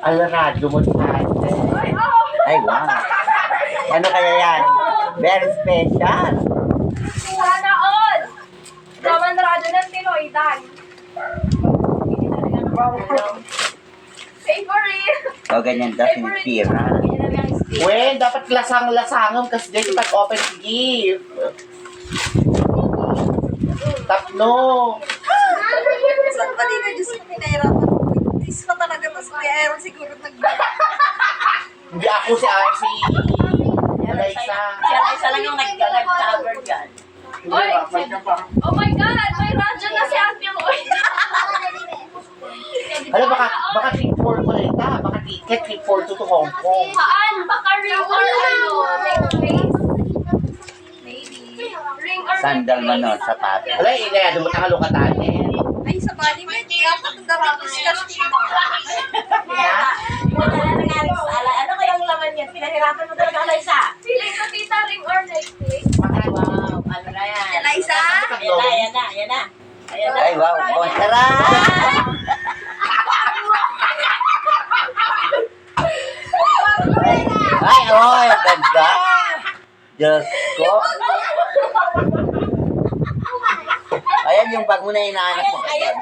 Ala, radyo mo ate. Ay, oh! Ay, wow. Ano kaya yan? Very special. Sana all! Gaman radyo ng Tinoydan. Favorite! O, ganyan daw, sinitira. Well, dapat lasang-lasangam kasi dito pag-open gift. Tatlo. Saan ba din na Diyos ko pinahirapan? Diyos ko talaga, tapos may ayaw siguro Hindi ako si Arsi. Alaysa. Siya lang yung nag-cover dyan. Oy! Oh my God! May radyo na si Ate Lloyd! Alam, baka trip 4 ko rin ta. Baka ticket, trip 4 to Hong Kong. Saan? Baka ring or ano? Necklace? Ring or Sandal man nun, sapatos. Wala, kaya dumatang alukatanin. Ay, sa bali, may dapat ang daming discuss dito. Ano kayang laman yan? Pinahirapan mo talaga, Alaysa. Feeling ko tita ring or necklace. Wow, ano na yan? Eliza? Ayan na. Ayan na. Ay, wow. Oh, sarap! Ay, oh, ang ganda. Diyos ko. Ayan yung bag mo na hinahanap mo. Ayan.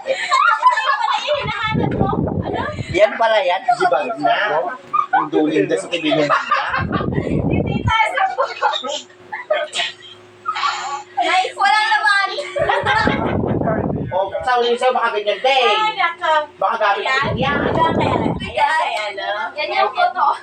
Hinahanap mo? Ano? Yan pala yan. Si bag na. Yung duling na sa kibinin na. Hindi tayo sa Nice! Wala naman! O, sa uling sa'yo, baka ganyan din. Ay, nako. Baka gamit ko Ayan. din yan. Ayan, ano? Yan yung photo.